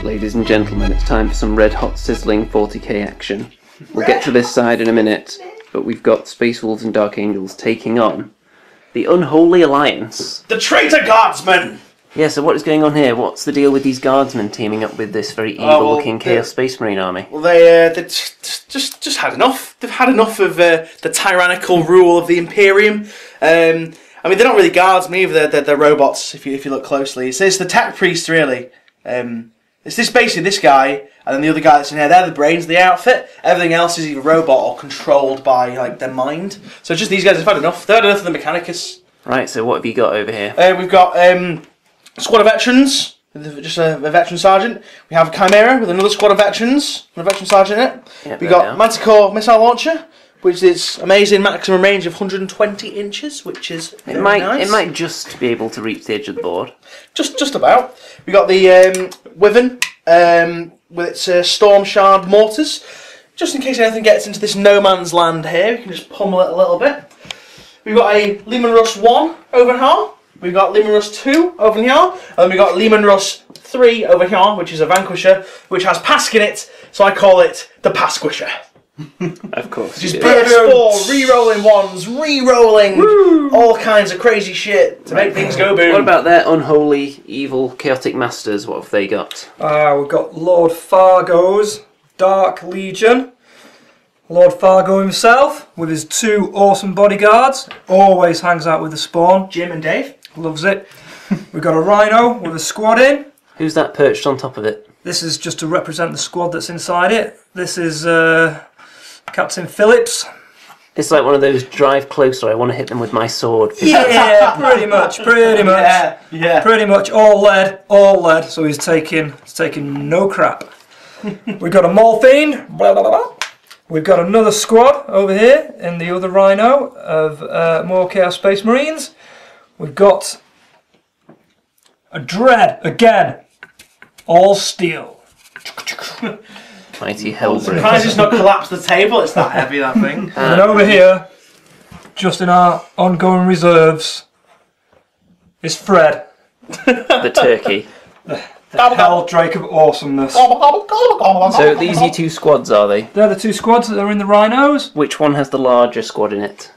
Ladies and gentlemen, it's time for some red hot sizzling 40k action. We'll get to this side in a minute, but we've got Space Wolves and Dark Angels taking on the Unholy Alliance. The Traitor Guardsmen! Yeah, so what is going on here? What's the deal with these guardsmen teaming up with this very evil-looking Chaos Space Marine army? Well, they just had enough. They've had enough of the tyrannical rule of the Imperium. I mean, they're not really guardsmen either. They're robots. If you look closely, it's the tech priest really. It's basically this guy, and then the other guy that's in here. They're the brains of the outfit. Everything else is either robot or controlled by like their mind. So just these guys have had enough. They've had enough of the Mechanicus. Right. So what have you got over here? We've got a squad of veterans, just a veteran sergeant. We have a Chimera with another squad of veterans, with a veteran sergeant in it. Yep, We've got Manticore missile launcher, which is amazing maximum range of 120 inches, which is very nice. It might just be able to reach the edge of the board. Just about. We got the Wyvern with its Storm Shard mortars, just in case anything gets into this no man's land here. We can just pummel it a little bit. We've got a Lehman Russ 1 over here. We've got Lehman Russ 2 over here, and then we've got Lehman Russ 3 over here, which is a Vanquisher, which has Pask in it, so I call it the Pasquisher. Of course. Just burst 4, re-rolling 1s, re-rolling all kinds of crazy shit to make things go boom. What about their unholy, evil, chaotic masters? What have they got? We've got Lord Fargo's Dark Legion. Lord Fargo himself, with his 2 awesome bodyguards, always hangs out with the spawn. Jim and Dave. Loves it. We've got a Rhino with a squad in. Who's that perched on top of it? This is just to represent the squad that's inside it. This is Captain Phillips. It's like one of those drive closer, I want to hit them with my sword. Yeah, pretty much. Yeah. Pretty much all lead, so he's taking no crap. We've got a Maul Fiend. Blah, blah, blah. We've got another squad over here in the other Rhino of more Chaos Space Marines. We've got a Dread again, all steel. Mighty Hellbreaker. Surprised it's not collapsed the table, it's that heavy, that thing. And over here, just in our ongoing reserves, is Fred. The turkey. The Hell Drake of awesomeness. So these are your 2 squads, are they? They're the 2 squads that are in the Rhinos. Which one has the larger squad in it?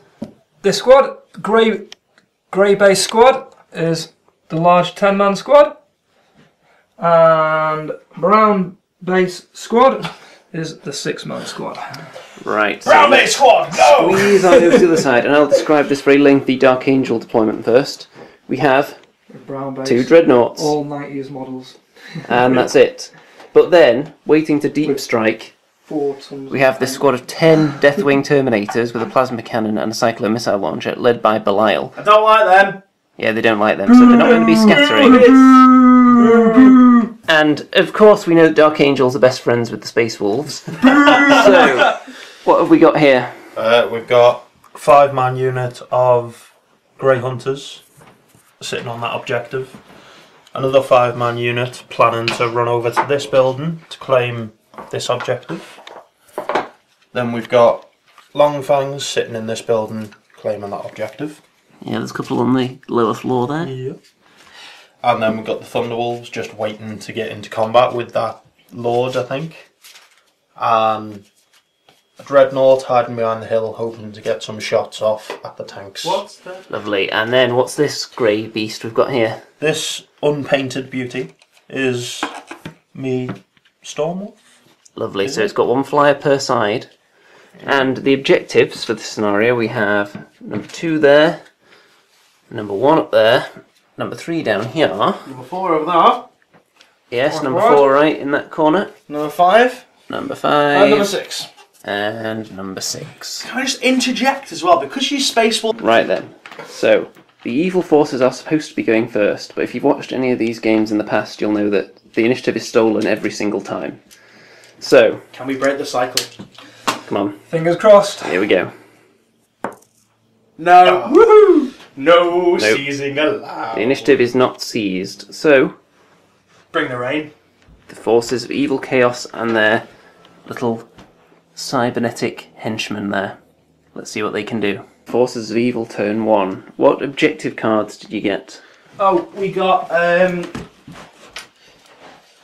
This squad, grey base squad, is the large 10-man squad. And brown base squad is the 6-man squad. Right. Brown base squad, go! Squeeze on over to the side, and I'll describe this very lengthy Dark Angel deployment first. We have Brown base, 2 dreadnoughts. all 90s models. And that's it. But then, waiting to deep strike, 4 tons we have this squad of 10 Deathwing Terminators with a plasma cannon and a Cyclone missile launcher, led by Belial. I don't like them. Yeah, they don't like them, so they're not going to be scattering. And, of course, we know that Dark Angels are best friends with the Space Wolves. So, what have we got here? We've got 5-man unit of Grey Hunters sitting on that objective. Another 5-man unit planning to run over to this building to claim this objective. Then we've got Long Fangs sitting in this building claiming that objective. Yeah, there's a couple on the lower floor there. Yeah. And then we've got the Thunderwolves just waiting to get into combat with that Lord, I think. And a Dreadnought hiding behind the hill hoping to get some shots off at the tanks. What's that? Lovely. And then, what's this grey beast we've got here? This unpainted beauty is me Stormwolf. Lovely. So it's got 1 flyer per side. And the objectives for this scenario, we have number 2 there, number 1 up there, number 3 down here. Number 4 over there. Yes, number 4 right in that corner. Number 5. Number 5. And number 6. And number 6. Can I just interject as well? Because you Space Wolf. Right then. So, the evil forces are supposed to be going first, but if you've watched any of these games in the past, you'll know that the initiative is stolen every single time. So, Can we break the cycle? come on. Fingers crossed. Here we go. No. Woohoo! No Nope. seizing allowed. The initiative is not seized. So, Bring the rain. the forces of evil chaos and their little cybernetic henchmen there. Let's see what they can do. Forces of Evil turn 1. What objective cards did you get? Oh, we got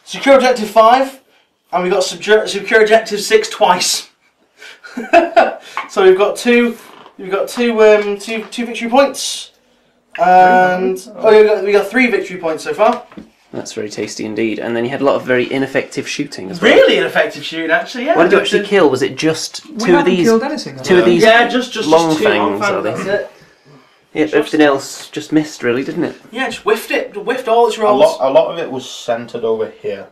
Secure objective 5, and we've got secure objective 6 twice. So we've got two victory points, and we got 3 victory points so far. That's very tasty indeed. And then you had a lot of very ineffective shooting as well. Really ineffective shooting, actually. Yeah. What did you actually kill? Was it just two of these? Killed anything, Two of these. Yeah, just long two fangs. long Are fangs. they? That's it. Yeah, everything else just missed, really, didn't it? Yeah, just whiffed it. Whiffed all its A rolls. lot of it was centred over here.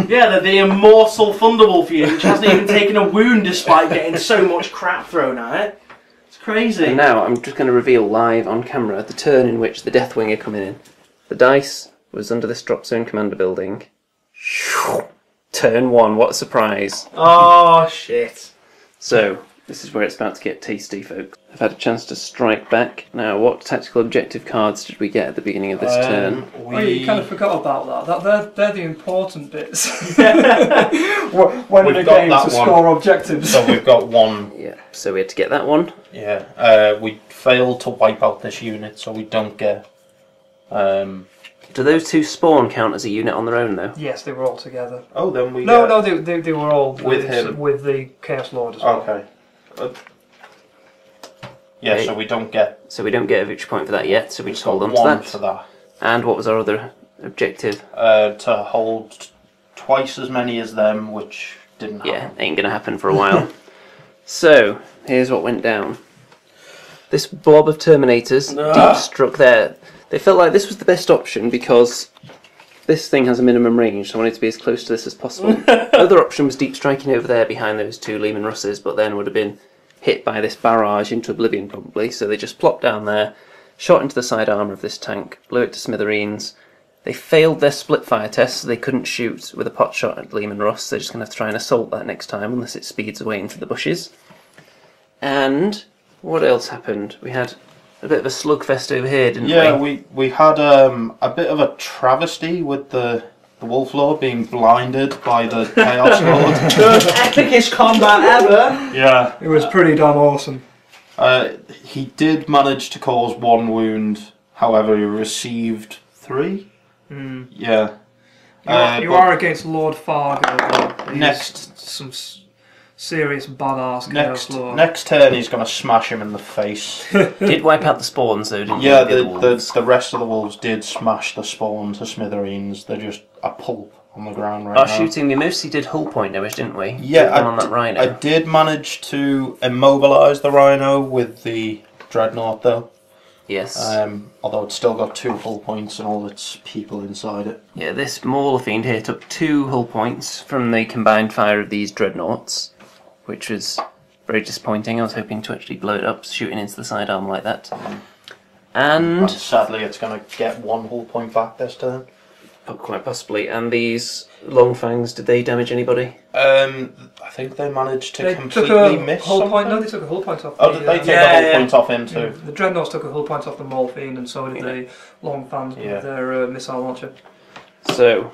Yeah, the immortal Thunderwolf unit, which hasn't even taken a wound despite getting so much crap thrown at it. It's crazy. And now I'm just going to reveal live on camera the turn in which the Deathwing are coming in. The dice was under this drop zone commander building. Turn 1, what a surprise. Oh, shit. So, this is where it's about to get tasty, folks. I've had a chance to strike back. Now, what tactical objective cards did we get at the beginning of this turn? Oh, you kind of forgot about that. They're the important bits. When in a game to score objectives. So we've got one. Yeah, so we had to get that one. Yeah, we failed to wipe out this unit, so we don't get. Do those two spawn count as a unit on their own, though? Yes, they were all together. Oh, then we. No, they were all with him. with the Chaos Lord as well. Okay. Yeah, Okay. so we don't get. So we don't get a victory point for that yet, so we just hold on to one that. for that. And what was our other objective? To hold twice as many as them, which didn't happen. Yeah, ain't gonna happen for a while. So, here's what went down. This blob of Terminators deep struck there. They felt like this was the best option because this thing has a minimum range, so I wanted to be as close to this as possible. The other option was deep striking over there behind those two Lehman Russes, but then would have been hit by this barrage into oblivion probably, so they just plopped down there, shot into the side armour of this tank, blew it to smithereens. They failed their split fire test, so they couldn't shoot with a pot shot at Lehman Russ. They're just going to have to try and assault that next time, unless it speeds away into the bushes. And what else happened? We had a bit of a slugfest over here, didn't we? Yeah, we had a bit of a travesty with the Wolf Lord being blinded by the Chaos Lord. The epicest combat ever. Yeah. It was pretty damn awesome. He did manage to cause 1 wound, however he received 3. Yeah. You are against Lord Fargo. He's Next. some serious badass Chaos Lord. Next turn he's going to smash him in the face. Did wipe out the spawns though, didn't Yeah, you? the rest of the wolves did smash the spawn to smithereens. They're just a pulp on the ground right Our now. shooting, we mostly did hull point damage, didn't we? Yeah, on that rhino. I did manage to immobilise the rhino with the dreadnought though. Yes. Although it's still got 2 hull points and all its people inside it. Yeah, this Mauler Fiend here took 2 hull points from the combined fire of these dreadnoughts, which was very disappointing. I was hoping to actually blow it up, shooting into the sidearm like that. And Sadly, it's going to get 1 hull point back this turn. quite possibly. And these long fangs, did they damage anybody? I think they managed to They completely took a miss hull something. point. No, they took a hull point off. Oh, did they take Yeah, a hull yeah. point off him too? The Dreadnoughts took a hull point off the Maul Fiend, and so did the Long Fans with their missile launcher. So,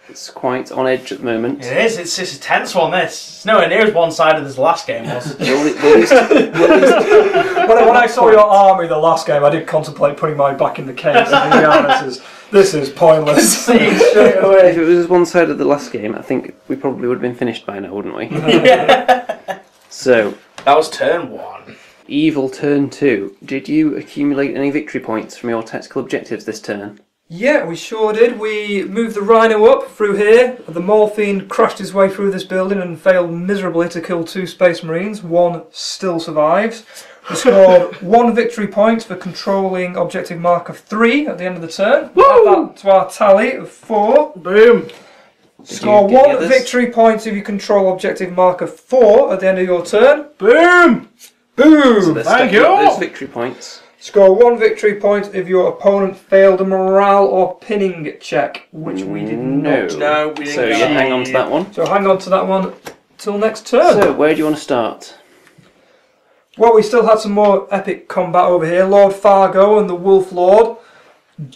it's quite on edge at the moment. It is. It's a tense one. This. It's nowhere near as one-sided as the last game was. When I saw your army the last game, I did contemplate putting mine back in the case. And yeah, this is pointless. See straight away. If it was one side of the last game, I think we probably would have been finished by now, wouldn't we? So, That was turn 1. Evil turn 2. Did you accumulate any victory points from your tactical objectives this turn? Yeah, we sure did. We moved the Rhino up through here. The Maul Fiend crashed his way through this building and failed miserably to kill 2 Space Marines. 1 still survives. We scored 1 victory point for controlling objective marker 3 at the end of the turn. We add that to our tally of 4. Boom. Score you get 1 this? victory point if you control objective marker 4 at the end of your turn. Boom. Boom! So let's Thank stack up you. those victory points. Score 1 victory point if your opponent failed a morale or pinning check, which we did not. No, we didn't So get you that. hang on to that one. So hang on to that one till next turn. So, where do you want to start? Well, we still had some more epic combat over here. Lord Fargo and the Wolf Lord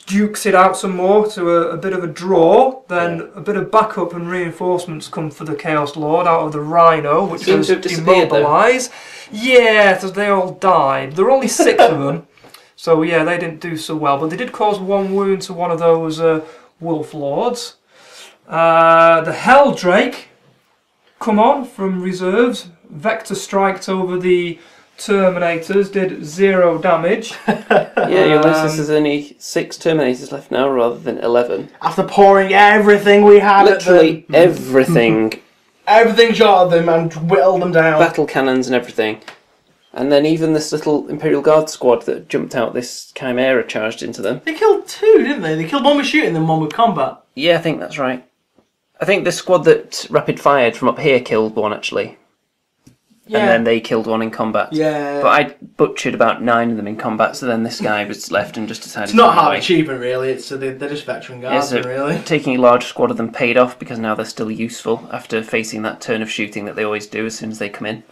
dukes it out some more to a bit of a draw. Then a bit of backup and reinforcements come for the Chaos Lord out of the Rhino, which Seems was to have disappeared, though. immobilised. Yeah, so they all died. There were only 6 of them. So yeah, they didn't do so well. But they did cause 1 wound to one of those Wolf Lords. The Helldrake, come on, from reserves, vector striked over the Terminators, did 0 damage. Yeah, you'll notice there's only 6 Terminators left now rather than 11. After pouring everything we had Literally at them. everything. Everything shot at them and whittled them down. Battle cannons and everything. And then even this little Imperial Guard squad that jumped out, this Chimera charged into them. They killed 2, didn't they? They killed one with shooting and one with combat. Yeah, I think that's right. I think the squad that rapid fired from up here killed one actually. Yeah. And then they killed one in combat. Yeah. But I butchered about 9 of them in combat, so then this guy was left and just decided It's not to run hard away. achievement, really. It's they're just veteran Yeah, guardsmen, so really. taking a large squad of them paid off because now they're still useful after facing that turn of shooting that they always do as soon as they come in.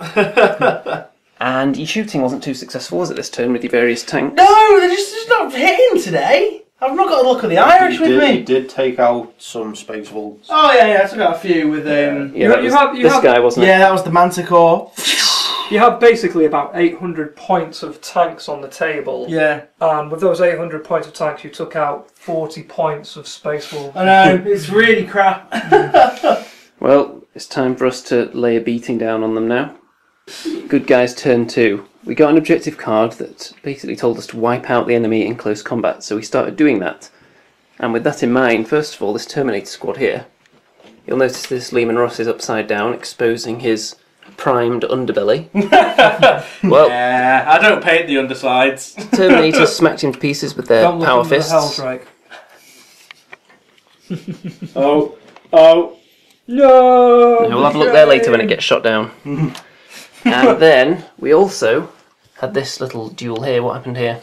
And your shooting wasn't too successful, was it, this turn with your various tanks? No, they're just not hitting today. I've not got a look at the Irish with me. You did take out some Space Wolves. Oh yeah, I took out a few with Yeah, this guy, wasn't it? Yeah, that was the Manticore. You have basically about 800 points of tanks on the table. Yeah. And with those 800 points of tanks, you took out 40 points of Space Wolves. I know, it's really crap. Well, it's time for us to lay a beating down on them now. Good guys turn 2. We got an objective card that basically told us to wipe out the enemy in close combat, so we started doing that. And with that in mind, first of all, this Terminator squad here, you'll notice this Lehman Russ is upside down, exposing his primed underbelly. Well, yeah, I don't paint the undersides. Terminators smacked him to pieces with their Don't look power under the fists. Helldrake. Oh. No! We'll have a look there later when it gets shot down. And then we also had this little duel here. What happened here?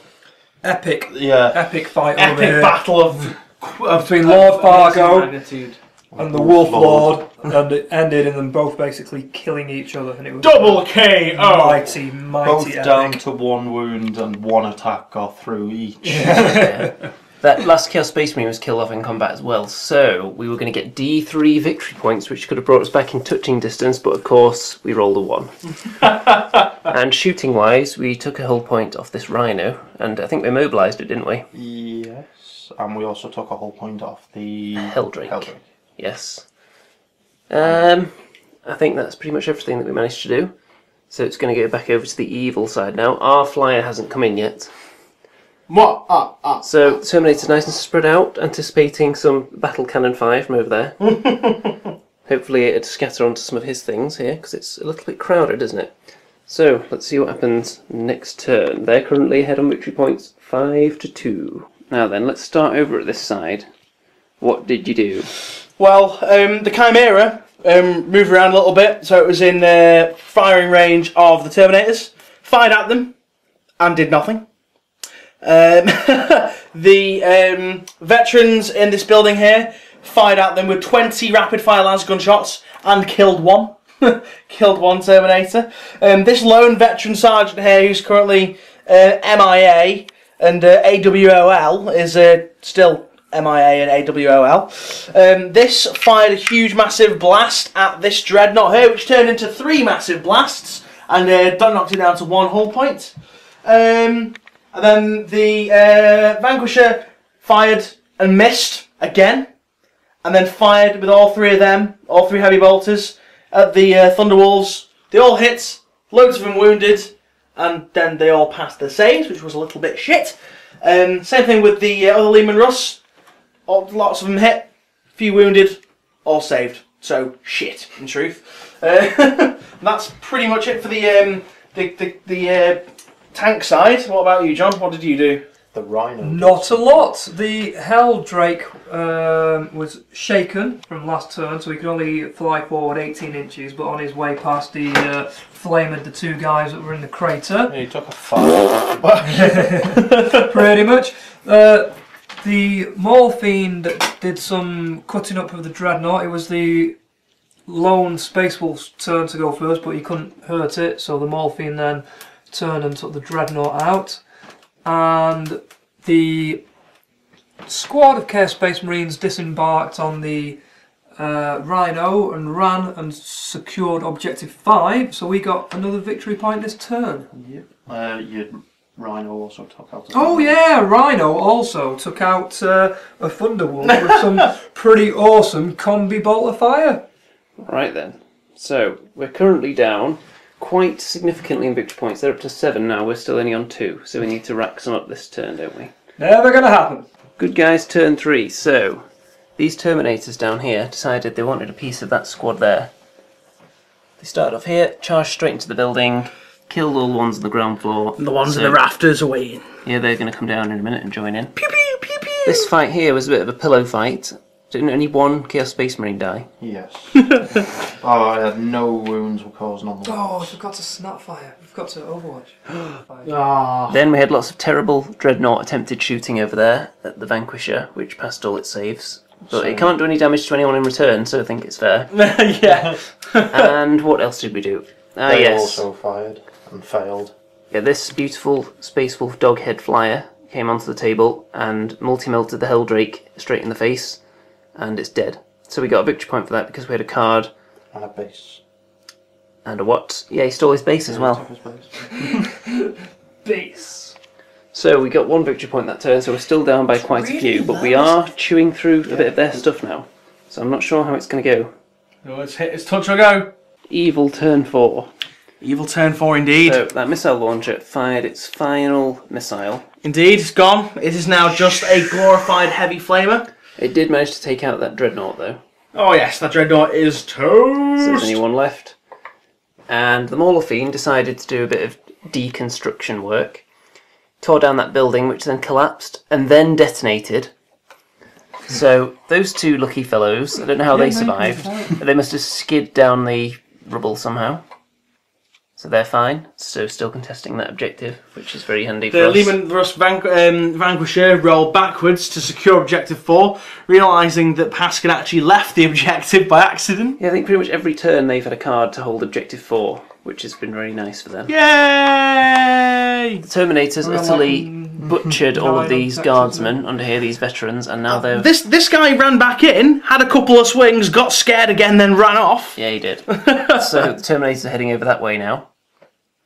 Epic. Yeah. Epic fight over Epic here. battle of Between Lord Fargo magnitude. and the Wolf Lord, and it ended in them both basically killing each other, and it was Double KO. mighty Both epic. down to 1 wound and 1 attack got through each. Yeah. That last Chaos Space Marine was killed off in combat as well, so we were going to get D3 victory points, which could have brought us back in touching distance, but of course we rolled a 1. And shooting wise, we took a hull point off this Rhino, and I think we immobilised it, didn't we? Yes, and we also took a whole point off the Helldrake. Yes. I think that's pretty much everything that we managed to do. So it's going to go back over to the evil side now. Our flyer hasn't come in yet. What? So Terminator's nice and spread out, anticipating some battle cannon fire from over there. Hopefully it'd scatter onto some of his things here, because it's a little bit crowded, isn't it? So let's see what happens next turn. They're currently ahead on victory points 5-2. Now then, let's start over at this side. What did you do? Well, the Chimera moved around a little bit, so it was in firing range of the Terminators. Fired at them, and did nothing. The veterans in this building here fired at them with 20 rapid fire lance gunshots and killed one. Killed one Terminator. This lone veteran sergeant here, who's currently MIA and AWOL, is still MIA and AWOL. This fired a huge massive blast at this dreadnought here, which turned into 3 massive blasts and knocked it down to 1 hull point. And then the Vanquisher fired and missed again, and then fired with all 3 of them, all 3 heavy bolters, at the Thunderwolves. They all hit, loads of them wounded, and then they all passed their saves, which was a little bit shit. Same thing with the other Lehman Russ. Lots of them hit, few wounded, all saved. So shit, in truth. That's pretty much it for the tank side. What about you, John? What did you do? The Rhino. Not a lot. The Helldrake was shaken from last turn, so he could only fly forward 18 inches, but on his way past, he flamed the 2 guys that were in the crater. He took a 5. Pretty much. The Morphine did some cutting up of the Dreadnought. It was the lone Space Wolf's turn to go first, but he couldn't hurt it, so the Morphine then turned and took the Dreadnought out. And the squad of Chaos Space Marines disembarked on the Rhino and ran and secured Objective 5, so we got another victory point this turn. Your Rhino also took out. Oh yeah, Rhino also took out a Thunderwolf with some pretty awesome combi bolt of fire. Right then. So we're currently down quite significantly in victory points. They're up to 7 now. We're still only on 2, so we need to rack some up this turn, don't we? Never gonna happen. Good guys, turn 3. So these Terminators down here decided they wanted a piece of that squad there. They started off here, charged straight into the building, killed all the ones on the ground floor. And the ones in the rafters are waiting. Yeah, they're going to come down in a minute and join in. Pew pew pew pew. This fight here was a bit of a pillow fight. Didn't only one Chaos Space Marine die? Yes. Oh, I had no wounds were caused on the Oh, I walls. forgot to Snapfire. I forgot to Overwatch. Ah. Then we had lots of terrible Dreadnought attempted shooting over there at the Vanquisher, which passed all its saves. But it can't do any damage to anyone in return, so I think it's fair. Yeah. And what else did we do? They Yes. also fired and failed. Yeah, this beautiful Space Wolf Doghead Flyer came onto the table and multi-melted the Helldrake straight in the face, and it's dead. So we got a victory point for that because we had a card And a base. and a what? Yeah, he stole his base as well. Base. So we got 1 victory point that turn, so we're still down by quite a few, but we are chewing through a bit of their stuff now. So I'm not sure how it's going to go. Oh, it's touch or go. Evil turn 4. Evil turn 4 indeed. So that missile launcher fired its final missile. Indeed, it's gone. It is now just a glorified heavy flamer. It did manage to take out that Dreadnought though. Oh yes, that Dreadnought is So there's toast. only 1 left. And the Mauler Fiend decided to do a bit of deconstruction work. Tore down that building, which then collapsed and then detonated. So those 2 lucky fellows, I don't know how they survived. They must have skid down the rubble somehow. So they're fine. So still contesting that objective, which is very handy for The us. Lehman Russ Vanquisher rolled backwards to secure objective 4, realising that Pascal actually left the objective by accident. Yeah, I think pretty much every turn they've had a card to hold objective 4, which has been very nice for them. Yay! The Terminators utterly butchered all of these guardsmen under here, these veterans, and now they're... This guy ran back in, had a couple of swings, got scared again, then ran off. Yeah, he did. So the Terminators are heading over that way now.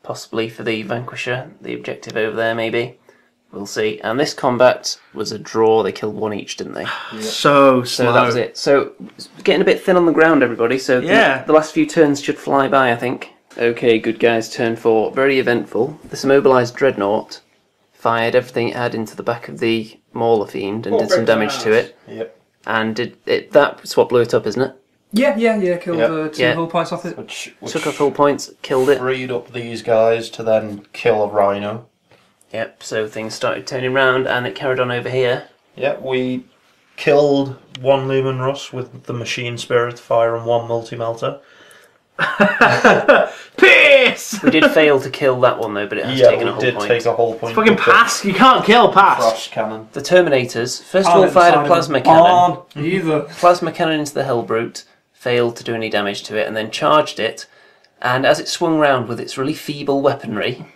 Possibly for the Vanquisher, the objective over there maybe. We'll see. And this combat was a draw. They killed 1 each, didn't they? So slow. So that was it. So it's getting a bit thin on the ground, everybody. So Yeah. the last few turns should fly by, I think. Okay, good guys, turn 4. Very eventful. This immobilised Dreadnought fired everything it had into the back of the Mauler Fiend and did some damage to it. Yep. And that's what blew it up, isn't it? Yeah. Killed Yep. 2 Yeah. hull points off it. Which Took off all points, killed it. freed up these guys to then kill a Rhino. Yep, so things started turning round and it carried on over here. Yeah, we killed 1 Lumen Russ with the Machine Spirit Fire and 1 Multi-Melter. Piss! We did fail to kill that one though, but it has Yeah, taken a we whole did point. take a whole point. Fucking with the pass. You can't kill pass. Frost Cannon. The Terminators, first of all, fired a plasma cannon. Either. Plasma cannon into the Hellbrute, failed to do any damage to it, and then charged it. And as it swung round with its really feeble weaponry,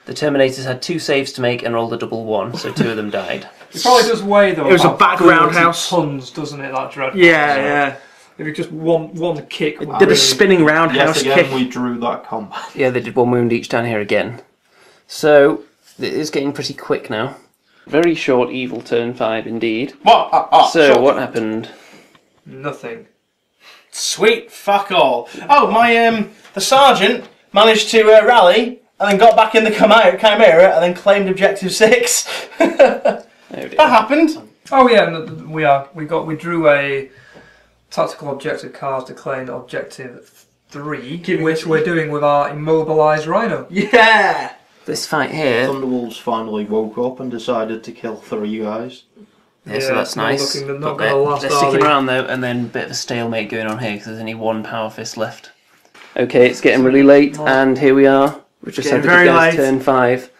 the Terminators had 2 saves to make and rolled a double 1, so 2 of them died. It probably does weigh though. It was a about back 30 roundhouse. tons, doesn't it? That Dreadnought. Yeah. If you just one kick. Did a spinning roundhouse Yes, again, kick. we drew that combat. Yeah, they did 1 wound each down here again. So, it is getting pretty quick now. Very short evil turn 5 indeed. So, what happened? Nothing. Sweet fuck all. Oh, my the sergeant managed to rally and then got back in the Chimera and then claimed objective 6. Oh dear. That happened. Oh yeah, we drew a tactical objective card to claim objective 3, which we're doing with our immobilised Rhino. Yeah. This fight here, Thunderwolves finally woke up and decided to kill 3 guys. yeah, so that's nice. They're But not going to last. they're are sticking they? around though, and then a bit of a stalemate going on here because there's only 1 Power Fist left. Okay, it's getting really late, and here we are. We've just had the Getting good guys very late. turn 5.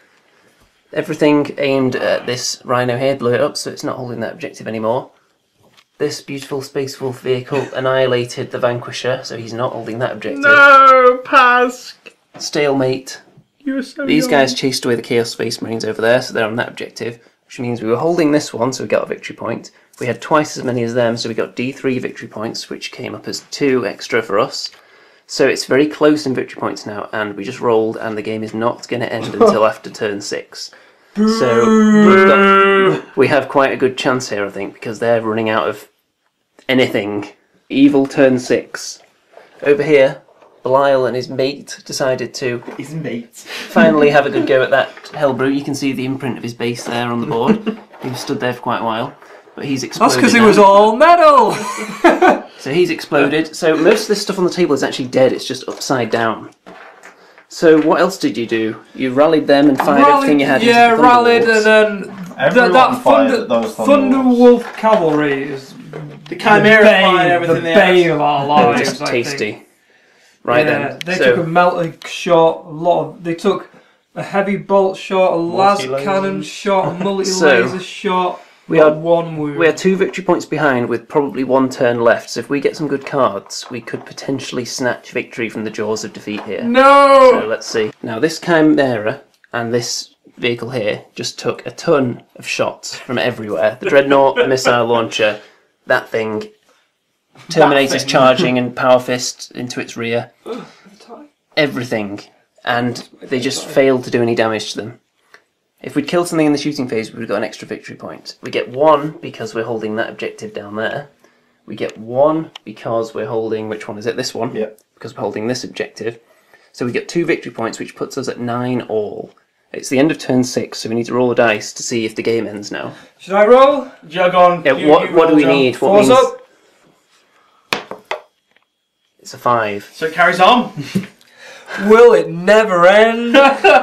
Everything aimed at this Rhino here blew it up, so it's not holding that objective anymore. This beautiful Space Wolf vehicle annihilated the Vanquisher, so he's not holding that objective. No, Pask. Stalemate. You were so These young. guys chased away the Chaos Space Marines over there, so they're on that objective, which means we were holding this one, so we got a victory point. We had twice as many as them, so we got D3 victory points, which came up as 2 extra for us. So it's very close in victory points now, and we just rolled, and the game is not going to end until after turn 6. So we have quite a good chance here, I think, because they're running out of anything. Evil turn 6. Over here, Belial and his mate decided to finally have a good go at that Hellbrute. You can see the imprint of his base there on the board. He stood there for quite a while, but he's exploded. That's because he was all metal! So he's exploded. So most of this stuff on the table is actually dead, it's just upside down. So what else did you do? You rallied them and fired everything you had into the rallied, Thunderbolts. and then Everyone fired at those Thunderwolf cavalry is The Chimera fired everything the bane of our They lives. were just I tasty. think. Right Yeah, then. they So took a melting shot, they took a heavy bolt shot, a las Multi-lasers. cannon shot, a multi-laser shot. we got are- one wound. we are 2 victory points behind with probably 1 turn left. So if we get some good cards, we could potentially snatch victory from the jaws of defeat here. No! So let's see. Now this Chimera and this vehicle here just took a ton of shots from everywhere. The Dreadnought, the missile launcher, that thing, Terminators charging and Power Fist into its rear. Everything. And they just failed to do any damage to them. If we'd killed something in the shooting phase, we would have got an extra victory point. We get 1 because we're holding that objective down there. We get 1 because we're holding, which one is it? This one. Yep. Because we're holding this objective. So we get 2 victory points, which puts us at 9 all. It's the end of turn 6, so we need to roll a dice to see if the game ends now. Should I roll? Jug on. Yeah, You what do roll, we John. need? What Force means up. it's a 5. So it carries on. Will it never end?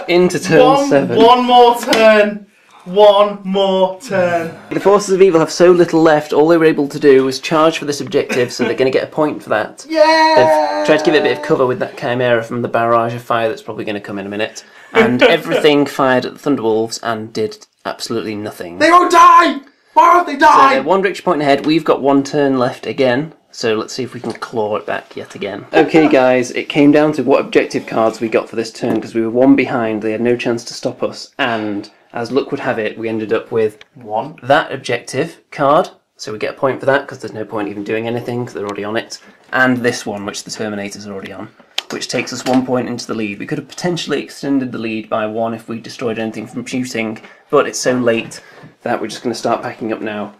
Into turn 7. One more turn. One more turn. The forces of evil have so little left, all they were able to do was charge for this objective, so they're going to get a point for that. Yeah! They've tried to give it a bit of cover with that Chimera from the barrage of fire that's probably going to come in a minute. And everything fired at the Thunderwolves and did absolutely nothing. They won't die! Why won't they So die? they're 1 victory point ahead. We've got 1 turn left again. So let's see if we can claw it back yet again. Okay guys, it came down to what objective cards we got for this turn because we were 1 behind. They had no chance to stop us. And as luck would have it, we ended up with 1. that objective card. So we get a point for that because there's no point even doing anything because they're already on it. And this one, which the Terminators are already on, which takes us 1 point into the lead. We could have potentially extended the lead by 1 if we destroyed anything from shooting, but it's so late that we're just going to start packing up now.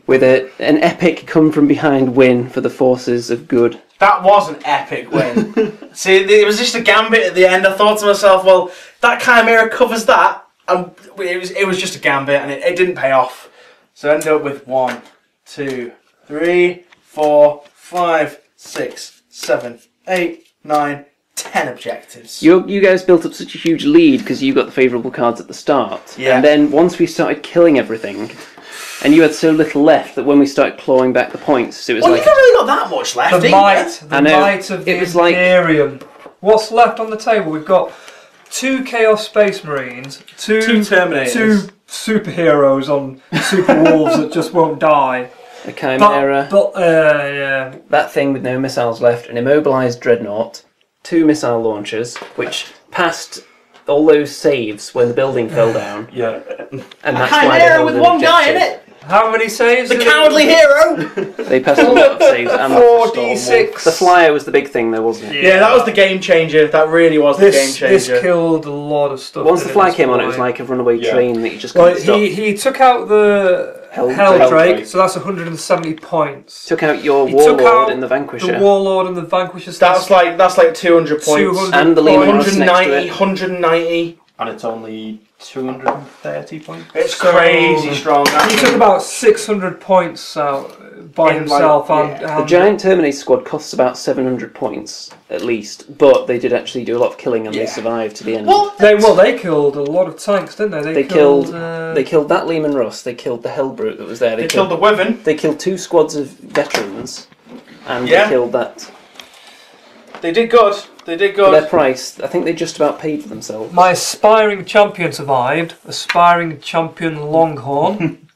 With an epic come-from-behind win for the forces of good. That was an epic win. See, it was just a gambit at the end. I thought to myself, well, that Chimera covers that, and it was just a gambit, and it didn't pay off. So I ended up with 1, 2, 3, 4, 5, 6, 7, 8, 9, 10 objectives. You guys built up such a huge lead because you got the favourable cards at the start. Yeah. And then once we started killing everything, and you had so little left that when we started clawing back the points, it was Well, like... you haven't really got that much left, The I know. might of the It was like- Imperium. What's left on the table? We've got 2 Chaos Space Marines, 2 Terminators. 2 superheroes on Super Wolves that just won't die. A Chimera, Yeah. that thing with no missiles left, an immobilised Dreadnought, 2 missile launchers, which passed all those saves when the building fell down. Yeah. And that's why they Chimera held with an 1 guy in objective. it. How many saves? The did cowardly hero. They passed a lot of saves and 4d6. the flyer was the big thing though, wasn't it? Yeah, that was the game changer. That really was the game This changer. killed a lot of stuff. Once the didn't fly it, came on, this it was fly? like a runaway Yeah. train that you just Well, couldn't stop. he took out the Helldrake. Helldrake, so that's 170 points. Took out your He took Warlord out in the Vanquisher. The Warlord and the Vanquisher. That's like 200 points. 200 And the Lehman points. Russ next to 190, it. 190. And it's only 230 points. It's So- crazy strong. He took about 600 points out by In, himself. like, and The giant Terminator squad costs about 700 points at least, but they did actually do a lot of killing and they survived to the end. Well, they killed a lot of tanks, didn't they? They killed that Lehman Russ. They killed the Hellbrute that was there. they killed the Wyvern. They killed 2 squads of veterans, and Yeah. they killed that. They did good. They did For their good. price, I think they just about paid for themselves. My aspiring champion survived. Aspiring champion Longhorn.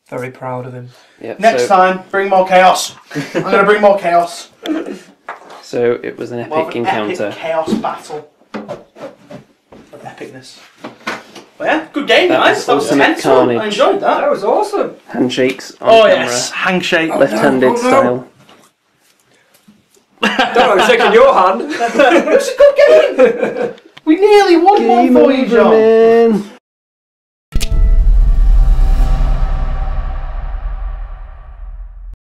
Very proud of him. Yep, Next time, bring more chaos. I'm going to bring more chaos. So it was an epic More of an encounter. Epic chaos battle. Of epicness. Well, yeah, good game, That guys. was That was ultimate tense. carnage. I enjoyed that. That was awesome. Handshakes on Oh camera, yes, handshake. left-handed Oh, no. style. Don't know, shaking your hand. It was a good game. We nearly won one for you, John. Man.